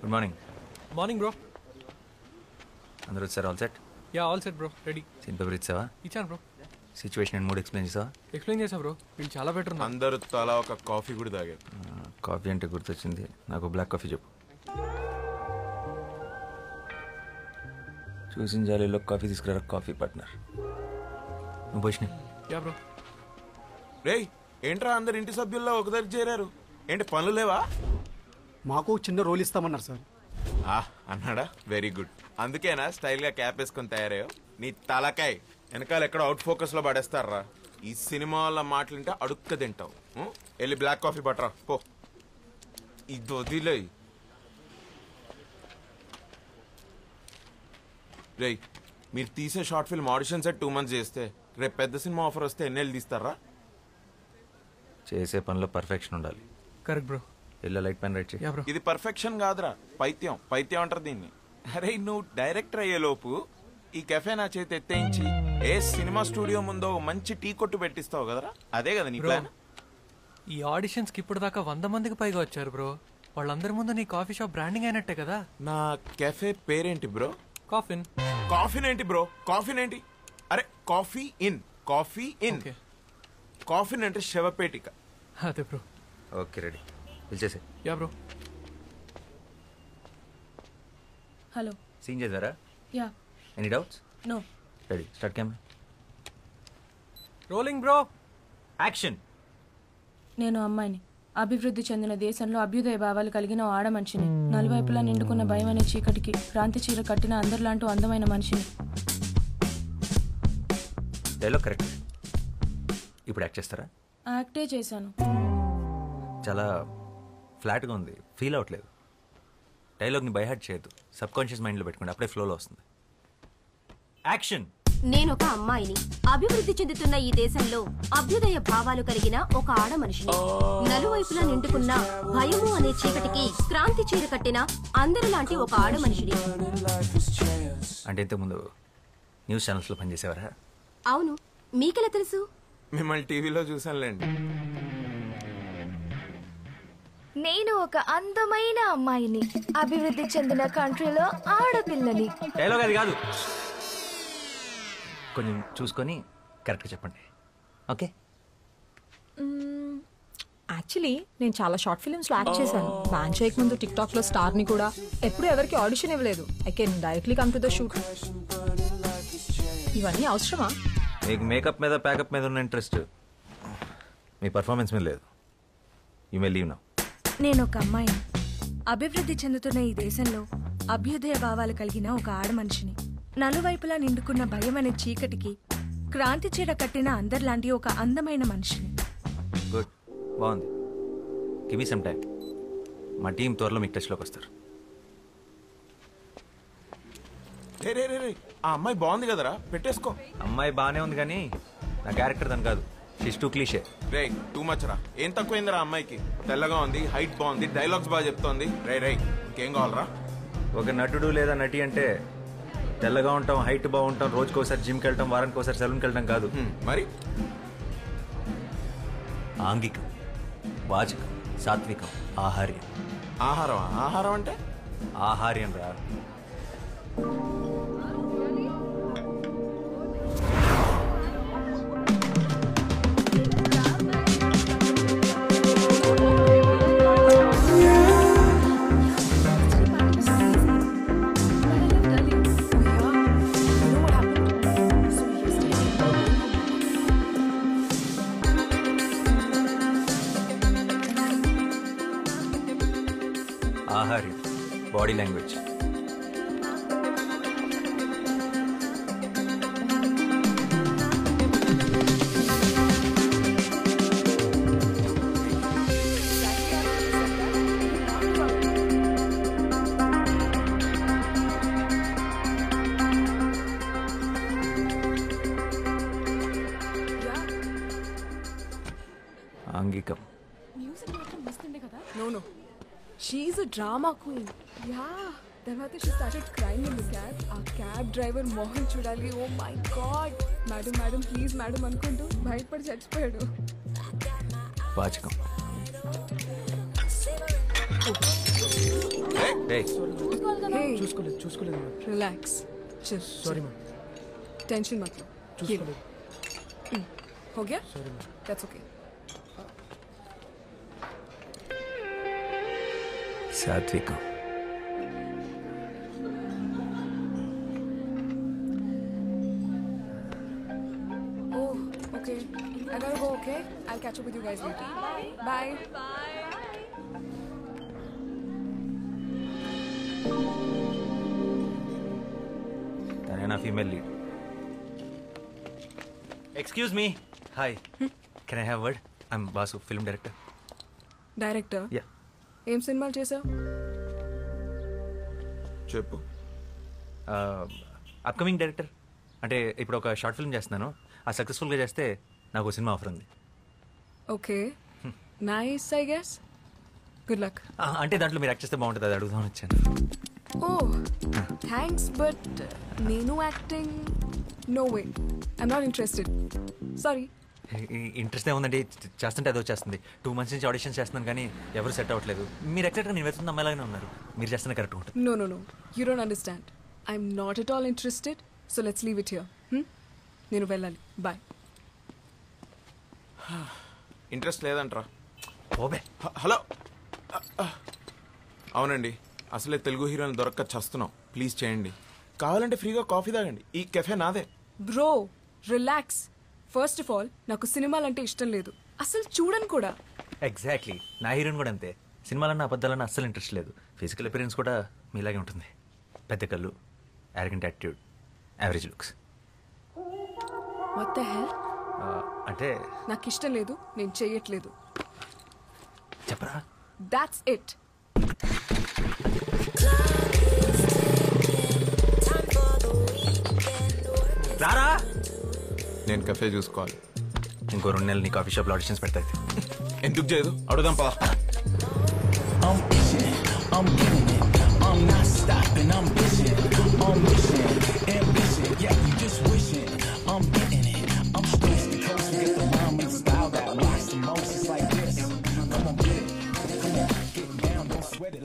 Good morning. Morning bro. అందరూ వచ్చారు? All set? Ya all set bro, ready. Scene paper ఇచ్చావా? ఇచ్చాను bro. Situation and mood explain చేసావా? Explain చేసా bro, వీళ్ళు చాలా బెటర్ ఉన్నారు. అందరూ తలా ఒక కాఫీ కూడా తాగారు. కాఫీ అంటే గుర్తొచ్చింది, నాకు బ్లాక్ కాఫీ చెప్పు. చూసిన జాలీలో కాఫీ తీసుకురా కాఫీ పార్ట్నర్. నువ్వు పోషినా? Yeah bro. రేయ్ ఏంట్రా అందరు ఇంటి సభ్యుల్లో ఒక దగ్గర చేరారు, ఏంటి పనులు లేవా? మాకు చిన్న రోల్ ఇస్తామన్నారు సార్. అన్నాడా? Very good. అందుకేనా స్టైల్గా క్యాప్ వేసుకొని తయారయ్యో? నీ తలకాయ్ వెనకాల ఎక్కడ అవుట్ ఫోకస్లో పడేస్తారా? ఈ సినిమా వాళ్ళ మాటలుంటే అడుక్క తింటావు. వెళ్ళి బ్లాక్ కాఫీ పట్టరా పో. ఇది వదిలే. రేయ్ మీరు తీసే short film audition set 2 months చేస్తే రేపు పెద్ద సినిమా ఆఫర్ వస్తే ఎన్నేళ్ళు తీస్తారా? చేసే పనిలో పర్ఫెక్షన్ ఉండాలి. Correct bro. Yellow light pen write చేయి. Yeah bro. ఇది పర్ఫెక్షన్ కాదురా, పైత్యం. పైత్యం అంటారు దీన్ని. అరే నువ్వు డైరెక్టర్ అయ్యే లోపు ఈ కెఫే నా చేతి ఎత్తేయించి ఏ సినిమా స్టూడియో ముందో మంచి టీ కొట్టు పెట్టిస్తావు కదరా, అదే కదా నీ ప్లాన్? ఈ ఆడిషన్స్కి ఇప్పుడు దాకా 100 మందికి పైగా వచ్చారు బ్రో. వాళ్ళందరి ముందు నీ కాఫీ షాప్ బ్రాండింగ్ అయినట్టే కదా. నా కెఫే పేరేంటి బ్రో? కాఫిన్. కాఫీన్ ఏంటి బ్రో? కాఫీన్ ఏంటి? అరే coffee in, coffee in. Coffin అంటే శవపేటిక. అదే బ్రో. ఓకే రెడీ, పిలిచేసే. Yeah bro. హలో. సీన్ చేద్దారా? Yeah. Any doubts? No. Ready, start camera. Rolling bro. Action. నేను అమ్మాయిని, అభివృద్ధి చెందిన దేశంలో అభ్యుదయ భావాలు కలిగిన ఓ ఆడ మనిషిని, నలువైపులా నిండుకున్న భయం అనే చీకటికి క్రాంతి చీర కట్టిన అందరిలాంటి అందమైన మనిషిని. Dialogue correct. ఇప్పుడు యాక్ట్ చేస్తారా? యాక్టే చేశాను. చాలా ఫ్లాట్గా ఉంది, ఫీల్ అవ్వట్లేదు. డైలాగ్ని బైహార్ట్ చేయొద్దు, సబ్ కాన్షియస్ మైండ్లో పెట్టుకోండి, అప్పుడే ఫ్లోలో వస్తుంది. యాక్షన్. నేను ఒక అమ్మాయిని, అభివృద్ధి చెందుతున్న ఈ దేశంలో అభ్యుదయ భావాలు కలిగిన ఒక ఆడ మనిషిని, నలువైపులా నిండుకున్న భయము అనే చీకటికి క్రాంతి చీర కట్టిన అందరిలాంటి ఒక ఆడ మనిషిని. అంటే ఇంతకుముందు న్యూస్ ఛానల్స్లో పనిచేసేవారా? అవును, మీకెలా తెలుసు? మిమ్మల్ని టీవీలో చూసానులేండి. నేను ఒక అందమైన అమ్మాయిని, అభివృద్ధి చెందిన కంట్రీలో ఆడపిల్లని. డైలాగ్ అది కాదు, కొంచెం చూసుకొని కరెక్ట్గా చెప్పండి. ఓకే. యాక్చువల్లీ నేను చాలా షార్ట్ ఫిల్మ్స్లో యాక్ట్ చేశాను. బ్యాన్ చేయకముందు టిక్టాక్లో స్టార్ని కూడా. ఎప్పుడు ఎవరికి ఆడిషన్ ఇవ్వలేదు. I can directly come to the shoot. ఇవన్నీ అవసరమా? మీకు మేకప్ మీద ప్యాకప్ మీద ఉన్న ఇంట్రెస్ట్ మీ పర్ఫార్మెన్స్ మీద లేదు. You may leave now. నేను ఒక అమ్మాయిని, అభివృద్ధి చెందుతున్న ఈ దేశంలో అభ్యుదయ భావాలు కలిగిన ఒక ఆడ మనిషిని, నలువైపులా నిండుకున్న భయం అనే చీకటికి క్రాంతి చీర కట్టిన అందరిలాంటి ఒక అందమైన మనిషిని. గుడ్, బాగుంది. Give me some time. మా టీం త్వరలో మీకు టచ్లోకి వస్తారు. రే రే రే రే, ఆ అమ్మాయి బాగుంది కదరా, పెట్టేసుకో. అమ్మాయి బాగానే ఉంది కానీ నా క్యారెక్టర్ దాని కాదు. She's too cliche. రే టూ మచ్ రా. ఏం తక్కువైందిరా అమ్మాయికి? తెల్లగా ఉంది, హైట్ బాగుంది, డైలాగ్స్ బాగా చెప్తోంది. రే రే ఇంకేం కావాలరా? ఒక నటుడు లేదా నటి అంటే తెల్లగా ఉంటాం, హైట్ బాగుంటాం, రోజుకోసారి జిమ్కి వెళ్ళటం, వారానికి ఒకసారి సెలూన్కి వెళ్ళటం కాదు. మరి ఆంగికం, వాచకం, సాత్వికం, ఆహార్యం. ఆహారం? ఆహారం అంటే ఆహార్యం రా. ఆహార్యం, బాడీ లాంగ్వేజ్. ఆంగికం. No, no. She's a drama queen. Yeah. తర్వాత she started crying in the cab. ఆ క్యాబ్ డ్రైవర్ మోహన్ చూడాలి. Oh my God, madam madam please madam అనుకుంటూ బయటపడి చచ్చిపోయాడు. వాచకం. Hey. Hey, చూసుకోలేదు relax. Chill. Sorry ma'am Tension मत लो. చూసుకోలేదు हो गया? Sorry ma'am That's okay. సాత్వికం. Oh, okay. I gotta go, okay? I'll catch up with you guys later. Bye. తనే నా female lead. Excuse me. Hi, can I have word? I'm boss, film director. Director yeah. ఏం సినిమాలు చేసావు? చెప్పు. Upcoming director. అంటే ఇప్పుడు ఒక short film చేస్తున్నాను. ఆ సక్సెస్ఫుల్గా చేస్తే నాకు సినిమా ఆఫర్ ఉంది. Okay, nice I guess. Good luck. అంటే దాంట్లో మీరు యాక్ట్ చేస్తే బాగుంటుంది, అది అడుగుదామని వచ్చాను. ఓ థ్యాంక్స్, బట్ నేను acting no way. I'm not interested, sorry. Interest ఏముందండి, చేస్తుంటే అదో చేస్తుంది. 2 months నుంచి ఆడిషన్స్ చేస్తున్నాను కానీ ఎవరు సెట్ అవ్వట్లేదు. మీరు ఎగ్జాక్ట్గా నేను వెళ్తున్న అమ్మాయిలాగానే ఉన్నారు. మీరు చేస్తున్న కరెక్ట్ ఉంటుంది. No, no, no. You don't understand. I'm not at all interested. So let's leave it here. నేను వెళ్ళాలి. Bye. ఇంట్రెస్ట్ లేదంట్రా. ఓబే. హలో. అవునండి, అసలే తెలుగు హీరోని దొరక్క చస్తున్నాం. ప్లీజ్ చేయండి. కావాలంటే ఫ్రీగా కాఫీ తాగండి. ఈ కెఫే నాదే. Bro, relax. First of all, నాకు సినిమాలంటే ఇష్టం లేదు. అసలు చూడను కూడా. ఎగ్జాక్ట్లీ, నా హీరోయిన్ కూడా అంతే. సినిమాలన్నా అబద్ధాలన్నా అస్సలు ఇంట్రెస్ట్ లేదు. ఫిజికల్ అపిరెన్స్ కూడా మీలాగే ఉంటుంది. పెద్ద కళ్ళు, arrogant attitude, average looks. What the hell? అంటే నాకు ఇష్టం లేదు, నేను చెయ్యట్లేదు. చెప్పరా. That's it. రారా. నేను కెఫే చూసుకోవాలి. ఇంకో 2 నెలలు నీ కాఫీ షాప్లో ఆడిషన్స్ పెడతాయి. ఎందుకు చేయదు? అడుగుదాం పా.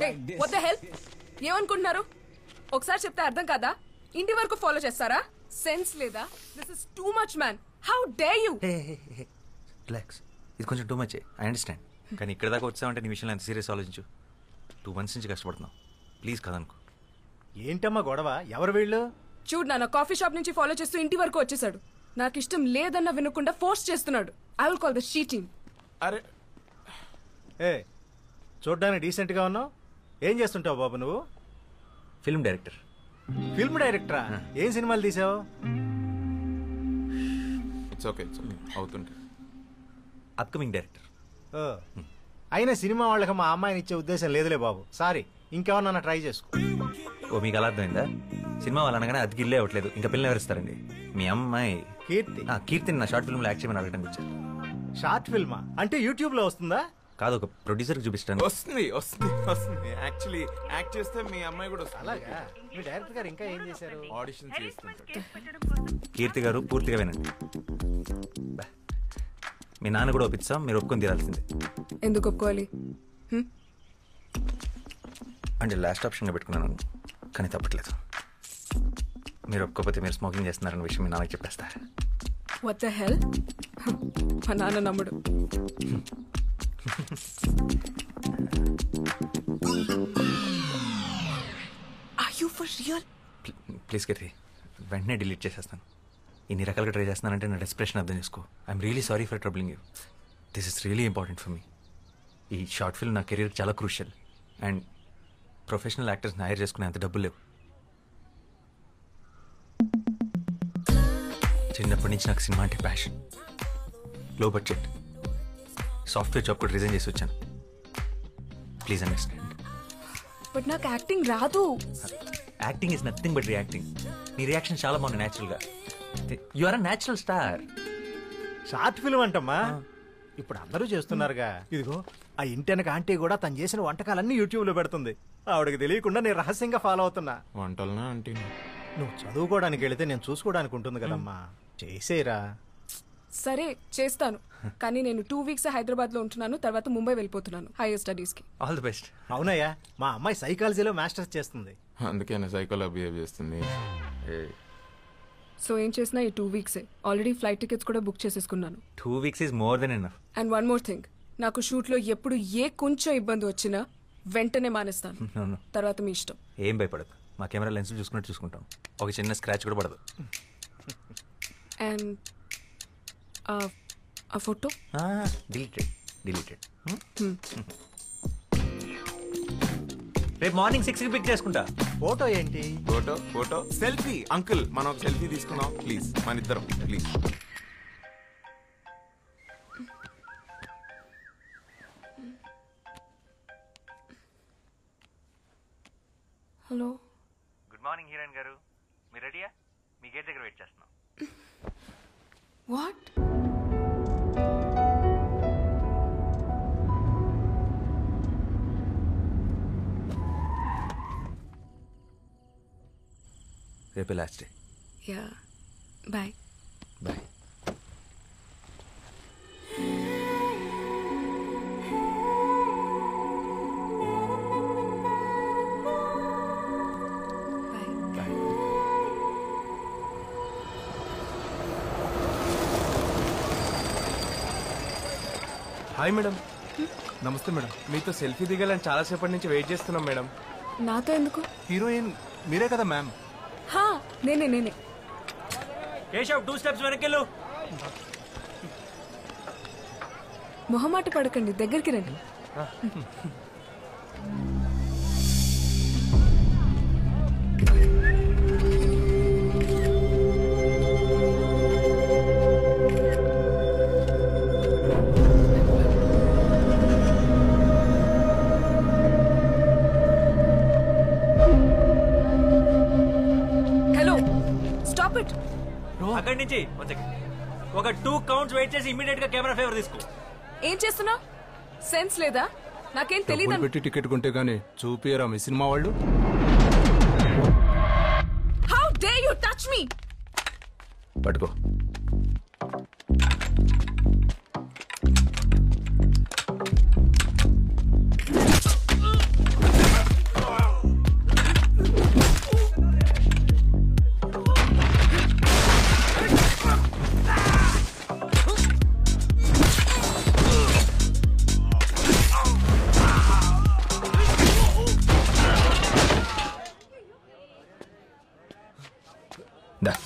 Hey, what the hell? ఏమనుకుంటున్నారు? ఒకసారి చెప్తే అర్థం కాదా? ఇంటి వరకు ఫాలో చేస్తారా? సెన్స్ లేదా? This is too much, man. How dare you? Relax, ఇది కొంచెం టూ మచ్. ఐ అండర్స్టాండ్, కానీ ఇక్కడ దాకా వచ్చావంటే నీ విషయంలో ఎంత సీరియస్ ఆలోచించు. 2 months నుంచి కష్టపడుతున్నావు. ప్లీజ్ కదనుకో. ఏంటమ్మా గొడవ? ఎవరు వీళ్ళు? చూడు, నా కాఫీ షాప్ నుంచి ఫాలో చేస్తూ ఇంటి వరకు వచ్చేసాడు. నాకు ఇష్టం లేదన్న వినకుండా ఫోర్స్ చేస్తున్నాడు. I will call the sheeting. అరే ఏ, చూడ్డానికి డీసెంట్గా ఉన్నావు. ఏం చేస్తుంటావు బాబు నువ్వు? Film director. ఫిల్మ్ డైరెక్టరా? ఏం సినిమాలు తీసావు? ఇట్స్ ఓకే అవుతుంటే. Upcoming director. అయినా సినిమా వాళ్ళకి మా అమ్మాయిని ఇచ్చే ఉద్దేశం లేదులే బాబు. సారీ, ఇంకెవరన్నా ట్రై చేసుకో. ఓ, మీకు అలా అర్థమైందా? సినిమా వాళ్ళు అనగానే అది గిల్లే అవ్వట్లేదు, ఇంకా పిల్లలు ఎవరిస్తారండి? మీ అమ్మాయి కీర్తి. కీర్తిని నా షార్ట్ ఫిల్మ్లో యాక్ట్ చేయమని అడగడానికి వచ్చాను. షార్ట్ ఫిల్మా? అంటే యూట్యూబ్ లో వస్తుందా? కాదు, ఒక ప్రొడ్యూసర్కి చూపిస్తాను. వస్తుంది వస్తుంది వస్తుంది. యాక్చువల్లీ యాక్ట్ చేస్తే మీ అమ్మాయి కూడా వస్తుంది. అలాగా? మీ డైరెక్టర్ గారు ఇంకా ఏం చేశారు? ఆడిషన్ చేస్తుంటారు. కీర్తి గారు పూర్తిగా వినండి. బా. మీ నాన్న కూడా ఒప్పిస్తాం, మీరు ఒప్పుకొని తీరాల్సిందే. ఎందుకు ఒప్పుకోవాలి? అంటే లాస్ట్ ఆప్షన్గా పెట్టుకున్నాను, కానీ తప్పట్లేదు. మీరు ఒప్పుకోకపోతే మీరు స్మోకింగ్ చేస్తున్నారన్న విషయం మీ నాన్నకి చెప్పేస్తా. What the hell? మా నాన్న నమ్ముడు. Are you for real? Please Keerthi, వెంటనే డిలీట్ చేసేస్తాను. ఇన్ని రకాలుగా ట్రై చేస్తున్నానంటే నా డెస్ప్రెషన్ అర్థం చేసుకో. I'm really sorry for troubling you. This is really important for me. ఈ షార్ట్ ఫిల్మ్ నా కెరీర్ చాలా క్రూషియల్. అండ్ ప్రొఫెషనల్ యాక్టర్స్ని హైర్ చేసుకునే అంత డబ్బులు లేవు. చిన్నప్పటి నుంచి నాకు సినిమా అంటే passion. Low budget software job కూడా రిజైన్ చేసి వచ్చాను. Please understand. బట్ నాకు యాక్టింగ్ రాదు. Acting is nothing but reacting. నీ రియాక్షన్ చాలా బాగుంది న్యాచురల్గా. You are a natural star. Short film అంటమ్మా, ఇప్పుడు అందరూ చేస్తున్నారుగా. ఇదిగో ఆ ఇంటెనక ఆంటీ కూడా తను చేసిన వంటకాలన్నీ యూట్యూబ్ లో పెడుతుంది. ఆవిడకి తెలియకుండా నేను రహస్యంగా ఫాలో అవుతున్నా. వంటలనా అంటే నువ్వు చదువుకోవడానికి వెళితే నేను చూసుకోవడానికి ఉంటుంది కదమ్మా. చేసేరా. సరే చేస్తాను, కానీ నేను 2 weeks హైదరాబాద్లో ఉంటున్నాను, తర్వాత ముంబై వెళ్ళిపోతున్నాను హైయర్ స్టడీస్కి. All the best. అవునయ్యా, మా అమ్మాయి సైకాలజీలో మాస్టర్స్ చేస్తుంది. అందుకే సైకోలో బిహేవ్ చేస్తుంది. సో ఏం చేసినా ఈ 2 weeks ఆల్రెడీ ఫ్లైట్ టికెట్స్ కూడా బుక్ చేసేసుకున్నాను. 2 weeks is more than enough. And one more thing, నాకు షూట్లో ఎప్పుడు ఏ కొంచెం ఇబ్బంది వచ్చినా వెంటనే మానేస్తాను. అవును, తర్వాత మీ ఇష్టం. ఏం భయపడదు, మా కెమెరా లెన్స్ చూసుకున్నట్టు చూసుకుంటాం. ఒక చిన్న స్క్రాచ్ కూడా పడదు. అండ్ ఆ ఫోటో డిలీటెడ్. రేపు మార్నింగ్ 6కి పిక్ చేసుకుంటా. ఫోటో ఏంటి? Photo selfie. అంకుల్ మనం ఒక సెల్ఫీ తీసుకుందాం ప్లీజ్, మన ఇద్దరం please. Hello, good morning heroine గారు, మీరు రెడీయా? మీ గేట్ దగ్గర వెయిట్ చేస్తున్నాం. వాట్? రేపే last day. Ya, bye. Bye. Hi madam. నమస్తే మేడం, మీతో సెల్ఫీ దిగాలని చాలాసేపటి నుంచి వెయిట్ చేస్తున్నాం మేడం. నాతో ఎందుకు? హీరోయిన్ మీరే కదా మ్యామ్. హా, నేనే. కేశవ్ 2 steps వెనకెళ్ళు. మొహమాట పడకండి, దగ్గరికి రండి. అక్కడి నుంచి ఒక 2 counts వెయిట్ చేసి ఇమీడియట్ గా కెమెరా ఫేవర్ తీసుకో. ఏం చేస్తున్నావు? సెన్స్ లేదా? నాకేం తెలియదు. పెట్టి టికెట్ కొంటే గానీ చూపియరా మీ సినిమా వాళ్ళు? How day you touch me? పట్టుకో.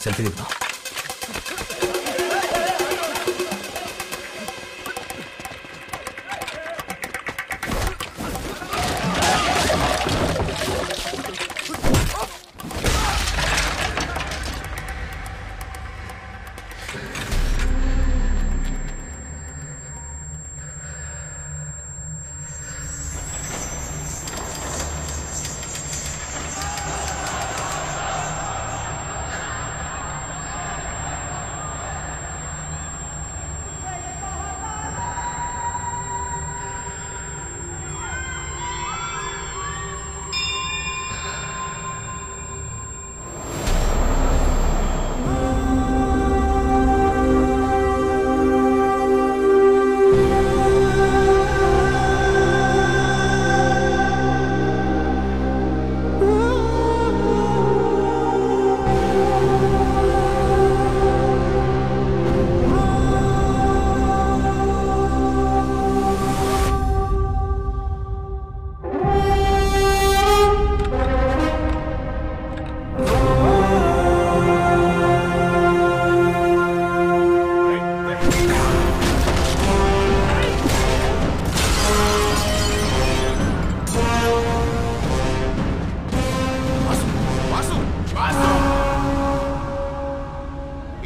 సెల్ఫీ దిగుతాం.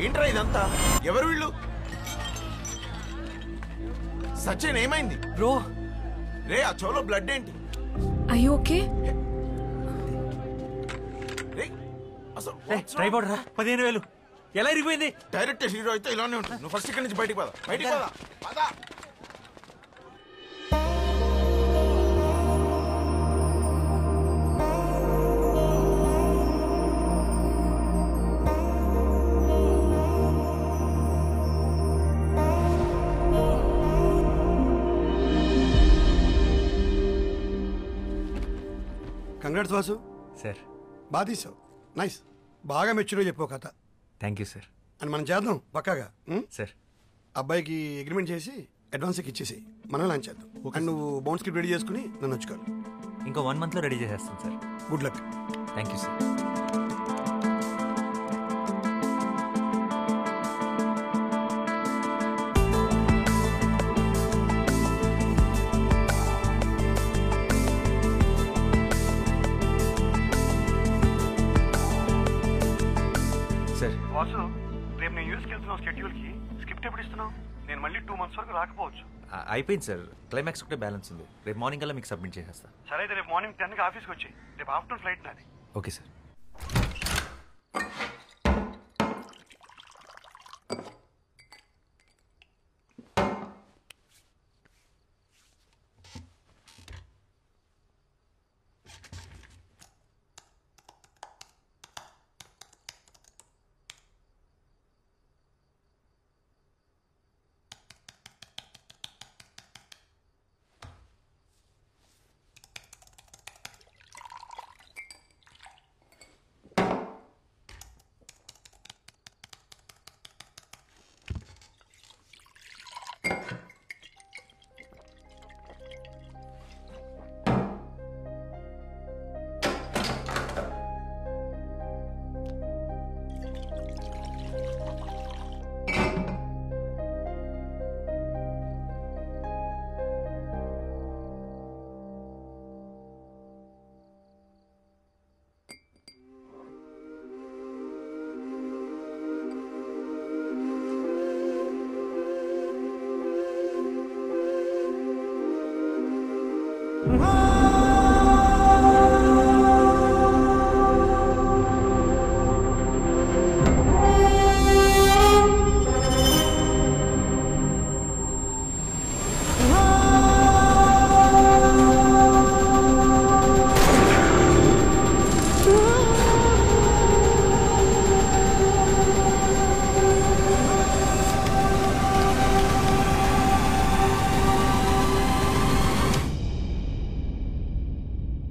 ఏంట్రా ఇదంతా? ఎవరు వీళ్ళు? సచిన్ ఏమైంది బ్రో? రే ఆ చోలో బ్లడ్ ఏంటి? I okay? ట్రైపాడ్ రా, 15,000 ఎలా ఇరిగిపోయింది? డైరెక్ట్ హీరో అయితే ఇలానే ఉంటుంది. నువ్వు ఫస్ట్ ఇక్కడి నుంచి బయటికి పద. బయటికి పద. కంగ్రాట్స్ వాసు. సార్ బాగా తీసావు, నైస్. బాగా మెచ్యూర్గా చెప్పావు కథ. Thank you sir. అని మనం చేద్దాం పక్కాగా. సార్ అబ్బాయికి అగ్రిమెంట్ చేసి అడ్వాన్స్ ఇచ్చేసి మనం లాంచ్ చేద్దాం. అండ్ నువ్వు బౌండ్ స్క్రిప్ట్ రెడీ చేసుకుని నన్ను వచ్చుకోవాలి. ఇంకో 1 monthలో రెడీ చేసేస్తాను sir. Good luck. Thank you sir. Sir Vasu, రేపు నేను యూఎస్కి వెళ్తున్నావు షెడ్యూల్కి. స్క్రిప్ట్ ఎప్పుడు ఇస్తున్నావు? నేను మళ్ళీ 2 months వరకు రాకపోవచ్చు. అయిపోయింది సార్. క్లైమాక్స్ ఒకటే బ్యాలెన్స్ ఉంది. రేపు మార్నింగ్ కల్లా మీకు సబ్మిట్ చేసేస్తా. సరే అయితే రేపు మార్నింగ్ 10కి ఆఫీస్కి వచ్చి రేపు ఆఫ్టర్నూన్ ఫ్లైట్ నాది. Okay sir.